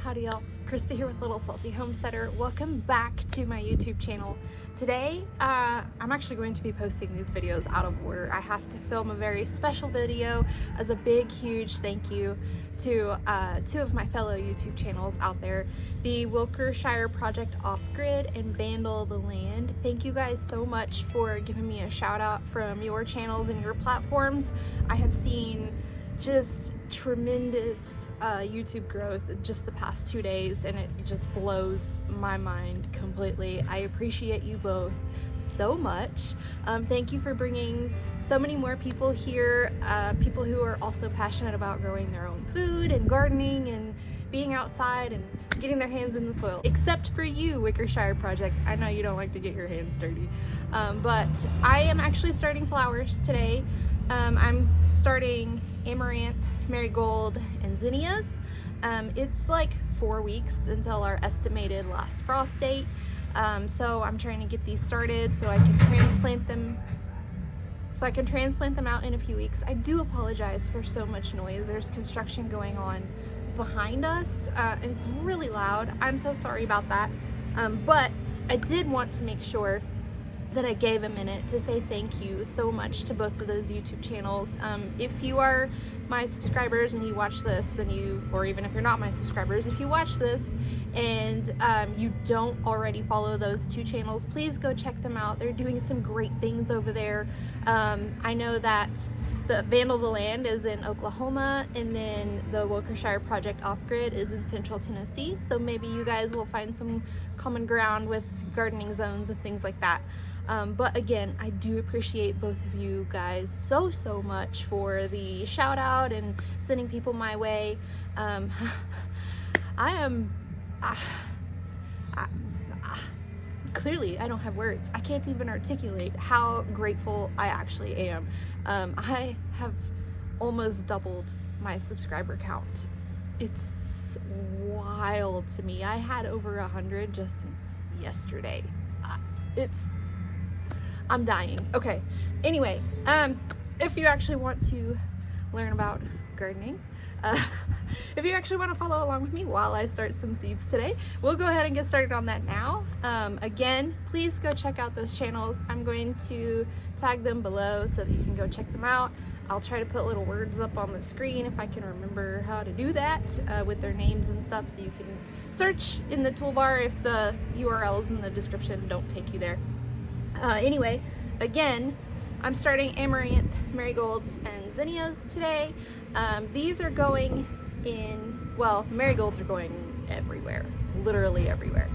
Howdy y'all, Christi here with Little Salty Homesteader. Welcome back to my YouTube channel. Today, I'm actually going to be posting these videos out of order. I have to film a very special video as a big, huge thank you to two of my fellow YouTube channels out there, the Wilkershire Project Off Grid and Vandal the Land. Thank you guys so much for giving me a shout out from your channels and your platforms. I have seen just tremendous YouTube growth just the past 2 days, and it just blows my mind completely. I appreciate you both so much. Thank you for bringing so many more people here, people who are also passionate about growing their own food and gardening and being outside and getting their hands in the soil. Except for you, Wilkershire Project. I know you don't like to get your hands dirty, but I am actually starting flowers today. I'm starting amaranth, marigold, and zinnias. It's like 4 weeks until our estimated last frost date, so I'm trying to get these started so I can transplant them. Out in a few weeks. I do apologize for so much noise. There's construction going on behind us, and it's really loud. I'm so sorry about that, but I did want to make sure that I gave a minute to say thank you so much to both of those YouTube channels. If you are my subscribers and you watch this, or even if you're not my subscribers, if you watch this and you don't already follow those two channels, please go check them out. They're doing some great things over there. I know that the Vandal the Land is in Oklahoma, and then the Wilkershire Project Off Grid is in Central Tennessee, so maybe you guys will find some common ground with gardening zones and things like that. But again, I do appreciate both of you guys so much for the shout out and sending people my way. Clearly I don't have words. I can't even articulate how grateful I actually am. I have almost doubled my subscriber count. It's wild to me. I had over 100 just since yesterday. I'm dying. Okay, anyway, if you actually want to learn about gardening, if you actually want to follow along with me while I start some seeds today, we'll go ahead and get started on that now. Again, please go check out those channels. I'm going to tag them below so that you can go check them out. I'll try to put little words up on the screen if I can remember how to do that, with their names and stuff, so you can search in the toolbar if the URLs in the description don't take you there. Anyway, again, I'm starting amaranth, marigolds, and zinnias today. These are going in, well, marigolds are going everywhere, literally everywhere,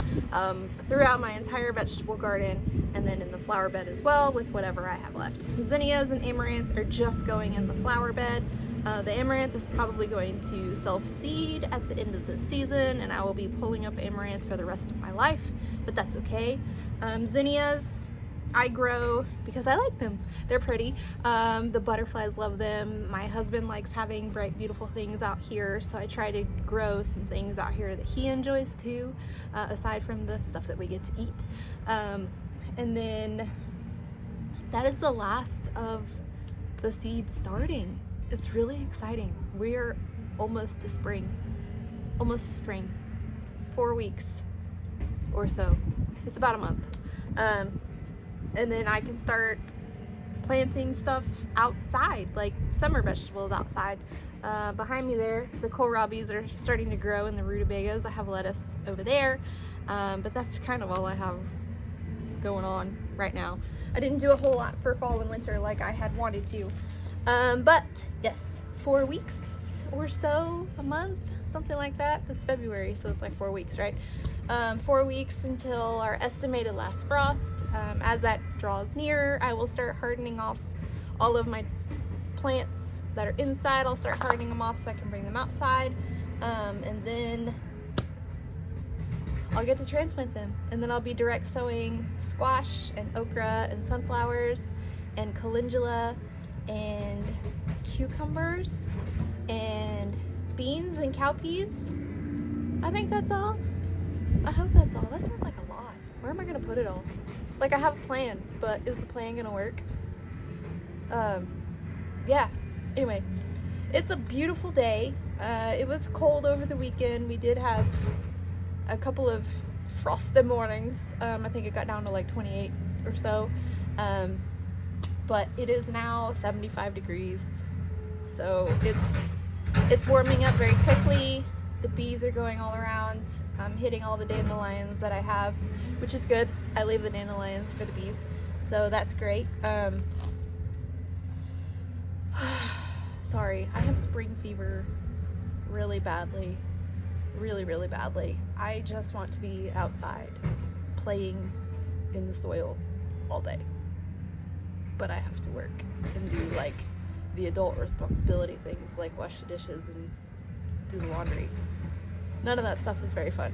throughout my entire vegetable garden, and then in the flower bed as well with whatever I have left. Zinnias and amaranth are just going in the flower bed. The amaranth is probably going to self-seed at the end of the season, and I will be pulling up amaranth for the rest of my life, but that's okay. Zinnias I grow because I like them. They're pretty. The butterflies love them. My husband likes having bright, beautiful things out here, so I try to grow some things out here that he enjoys too, aside from the stuff that we get to eat. And then that is the last of the seeds starting. It's really exciting. We're almost to spring. 4 weeks or so. It's about a month. And then I can start planting stuff outside, like summer vegetables outside. Behind me there, the kohlrabis are starting to grow in the rutabagas. I have lettuce over there, but that's kind of all I have going on right now. I didn't do a whole lot for fall and winter like I had wanted to. But yes, 4 weeks or so, a month, something like that. That's February, so it's like 4 weeks, right? 4 weeks until our estimated last frost. As that draws near, I will start hardening off all of my plants that are inside. I'll start hardening them off so I can bring them outside, and then I'll get to transplant them, and then I'll be direct sowing squash and okra and sunflowers and calendula and cucumbers and beans and cowpeas. I think that's all. I hope that's all. That sounds like a lot. Where am I gonna put it all? Like, I have a plan, but is the plan gonna work? Yeah. Anyway, it's a beautiful day. It was cold over the weekend. We did have a couple of frosty mornings. I think it got down to like 28 or so. But it is now 75 degrees. So it's warming up very quickly. The bees are going all around. I'm hitting all the dandelions that I have, which is good. I leave the dandelions for the bees, so that's great. Sorry, I have spring fever really badly. Really badly. I just want to be outside playing in the soil all day. But I have to work and do like the adult responsibility things like wash the dishes and do the laundry. None of that stuff is very fun.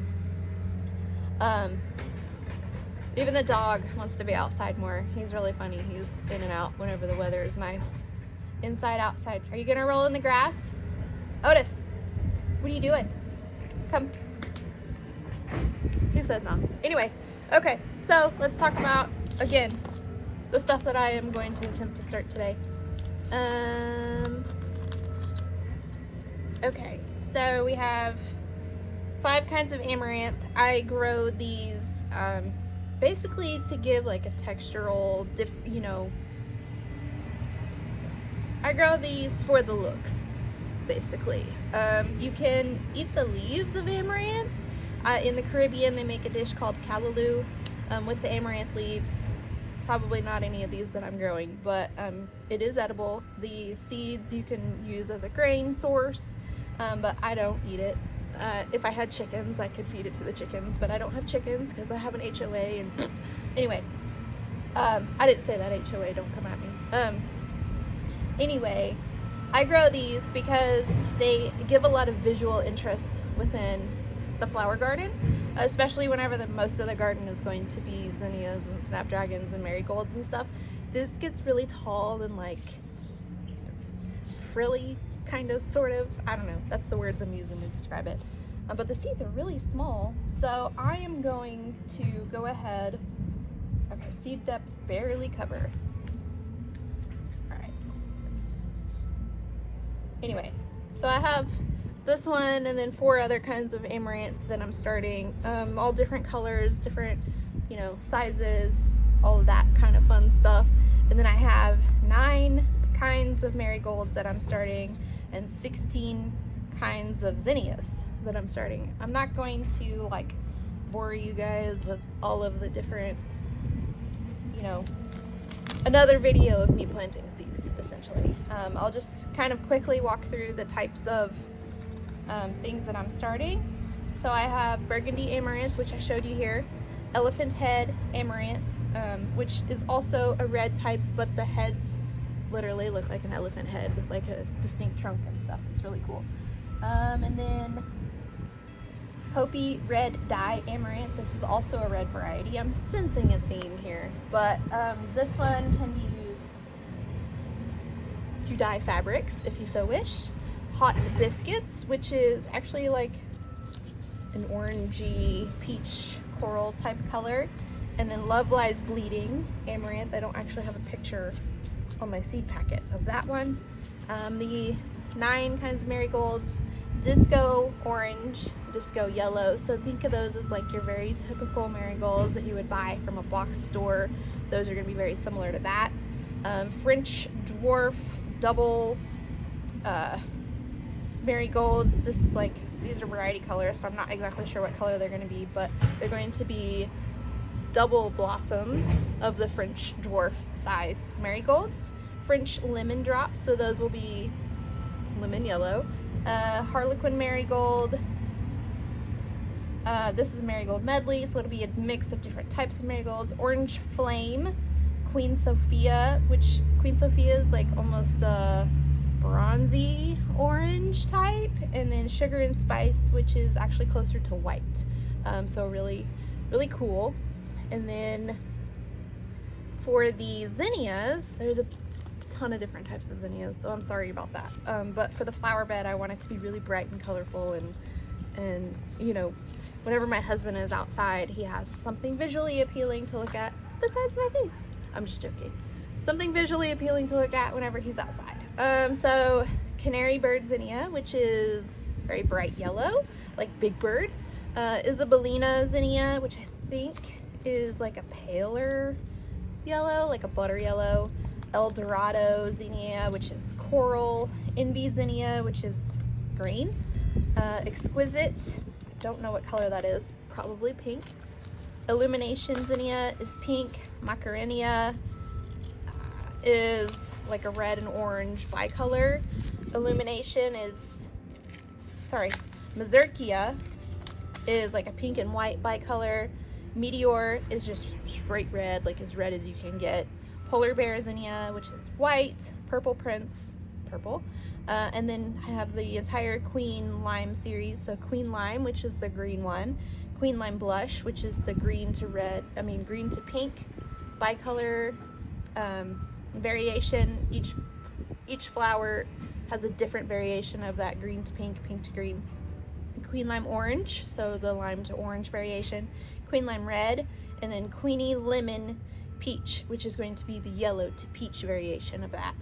Even the dog wants to be outside more. He's really funny. He's in and out whenever the weather is nice. Inside, outside. Are you gonna roll in the grass? Otis, what are you doing? Come. He says no. Anyway, okay, so let's talk about, again, the stuff that I am going to attempt to start today. Okay, so we have 5 kinds of amaranth. I grow these basically to give like a textural, I grow these for the looks, basically. You can eat the leaves of amaranth. In the Caribbean, they make a dish called callaloo with the amaranth leaves. Probably not any of these that I'm growing, but it is edible. The seeds you can use as a grain source, but I don't eat it. If I had chickens, I could feed it to the chickens, but I don't have chickens because I have an HOA, and anyway, I didn't say that, HOA, don't come at me. Anyway, I grow these because they give a lot of visual interest within the flower garden, especially whenever most of the garden is going to be zinnias and snapdragons and marigolds and stuff. This gets really tall and like frilly, kind of, sort of. I don't know, that's the words I'm using to describe it. But the seeds are really small, so I am going to go ahead. Okay, seed depth barely cover. All right. Anyway, so I have this one and then 4 other kinds of amaranth that I'm starting, all different colors, different, sizes, all of that kind of fun stuff. And then I have 9 kinds of marigolds that I'm starting and 16 kinds of zinnias that I'm starting. I'm not going to like bore you guys with all of the different, another video of me planting seeds, essentially. I'll just kind of quickly walk through the types of things that I'm starting. So I have burgundy amaranth, which I showed you here, elephant head amaranth, which is also a red type, but the heads literally look like an elephant head with like a distinct trunk and stuff. It's really cool. And then Hopi red dye amaranth. This is also a red variety. I'm sensing a theme here, but this one can be used to dye fabrics if you so wish. Hot biscuits, which is actually like an orangey peach coral type color. And then Love Lies Bleeding amaranth. I don't actually have a picture on my seed packet of that one. The 9 kinds of marigolds, disco orange, disco yellow. So think of those as like your very typical marigolds that you would buy from a box store. Those are going to be very similar to that. French dwarf double marigolds. This is like, these are variety colors, so I'm not exactly sure what color they're going to be, but they're going to be double blossoms of the French dwarf sized marigolds. French lemon drops, so those will be lemon yellow. Harlequin marigold. This is a marigold medley, so it'll be a mix of different types of marigolds. Orange flame, Queen Sophia, which Queen Sophia is like almost a bronzy orange type, and then sugar and spice, which is actually closer to white. So really cool. And then for the zinnias, there's a ton of different types of zinnias, so I'm sorry about that. But for the flower bed, I want it to be really bright and colorful, and whenever my husband is outside, he has something visually appealing to look at besides my face. I'm just joking. something visually appealing to look at whenever he's outside. So canary bird zinnia, which is very bright yellow, like Big Bird. Isabellina zinnia, which I think is like a paler yellow, like a butter yellow. El Dorado zinnia, which is coral. Envy zinnia, which is green. Exquisite, don't know what color that is, probably pink. Illumination zinnia is pink. Macarenia is like a red and orange bicolor. Illumination is, Mazurkia is like a pink and white bicolor. Meteor is just straight red, like as red as you can get. Polar Bear zinnia, which is white. Purple Prince, purple. And then I have the entire Queen Lime series. So Queen Lime, which is the green one. Queen Lime Blush, which is the green to pink bicolor variation. Each flower has a different variation of that green to pink, pink to green. Queen Lime Orange, so the lime to orange variation. Queen Lime Red, and then Queenie Lemon Peach, which is going to be the yellow to peach variation of that.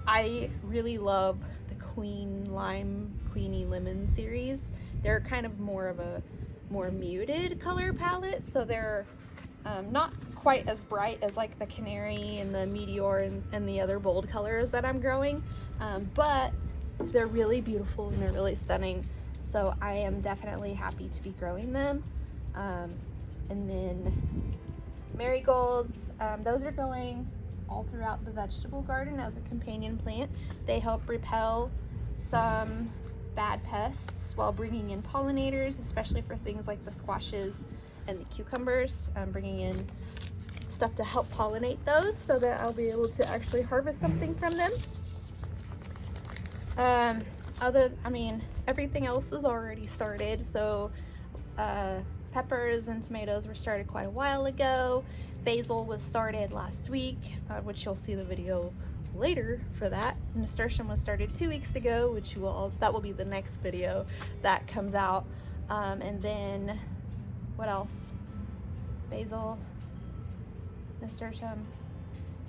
I really love the Queen Lime, Queenie Lemon series. They're kind of more muted color palette, so they're not quite as bright as like the Canary and the Meteor and the other bold colors that I'm growing, but they're really beautiful and they're really stunning. So I am definitely happy to be growing them. And then marigolds, those are going all throughout the vegetable garden as a companion plant. They help repel some bad pests while bringing in pollinators, especially for things like the squashes and the cucumbers. Bringing in stuff to help pollinate those so that I'll be able to actually harvest something from them. Everything else is already started. So peppers and tomatoes were started quite a while ago. Basil was started last week, which you'll see the video later for that. Nasturtium was started 2 weeks ago, which that will be the next video that comes out. And then what else? Basil, nasturtium,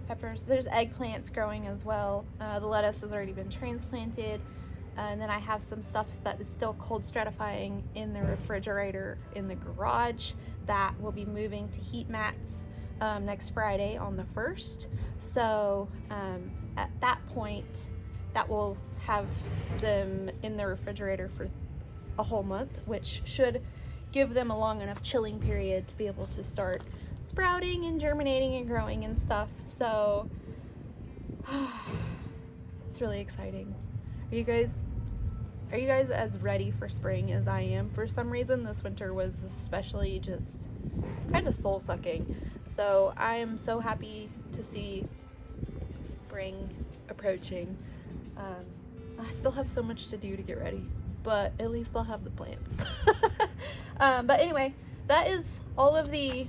peppers. There's eggplants growing as well. The lettuce has already been transplanted. And then I have some stuff that is still cold stratifying in the refrigerator in the garage that will be moving to heat mats next Friday on the 1st. So at that point, that will have them in the refrigerator for a whole month, which should give them a long enough chilling period to be able to start sprouting and germinating and growing and stuff. So it's really exciting. Are you guys as ready for spring as I am? For some reason, this winter was especially just kind of soul-sucking. So I am so happy to see spring approaching. I still have so much to do to get ready, but at least I'll have the plants. But anyway, that is all of the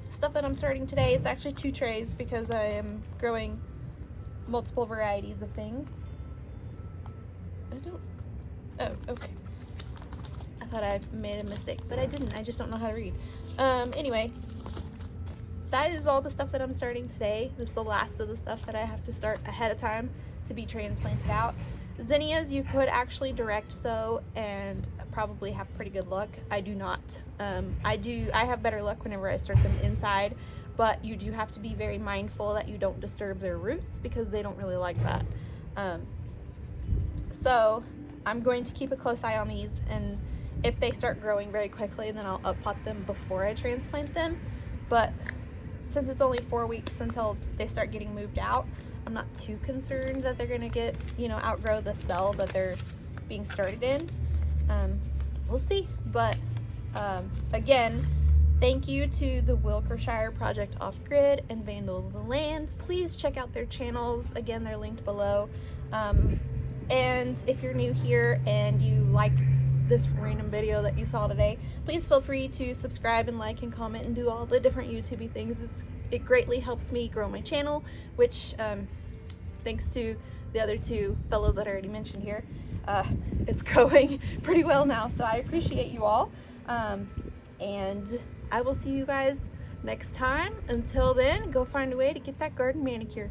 stuff that I'm starting today. It's actually 2 trays because I am growing multiple varieties of things. Oh, okay. I thought I made a mistake, but I didn't. I just don't know how to read. Anyway, that is all the stuff that I'm starting today. This is the last of the stuff that I have to start ahead of time to be transplanted out. Zinnias you could actually direct sow and probably have pretty good luck. I do not. I have better luck whenever I start them inside, but you do have to be very mindful that you don't disturb their roots because they don't really like that. So I'm going to keep a close eye on these, and if they start growing very quickly, then I'll up-pot them before I transplant them. But since it's only 4 weeks until they start getting moved out, I'm not too concerned that they're gonna get, outgrow the cell that they're being started in. We'll see. But again, thank you to the Wilkershire Project Off Grid and Vandal the Land. Please check out their channels. Again, they're linked below. And if you're new here and you liked this random video that you saw today, please feel free to subscribe and like and comment and do all the different YouTubey things. It greatly helps me grow my channel, which thanks to the other 2 fellows that I already mentioned here, it's growing pretty well now, so I appreciate you all. And I will see you guys next time. Until then, go find a way to get that garden manicure.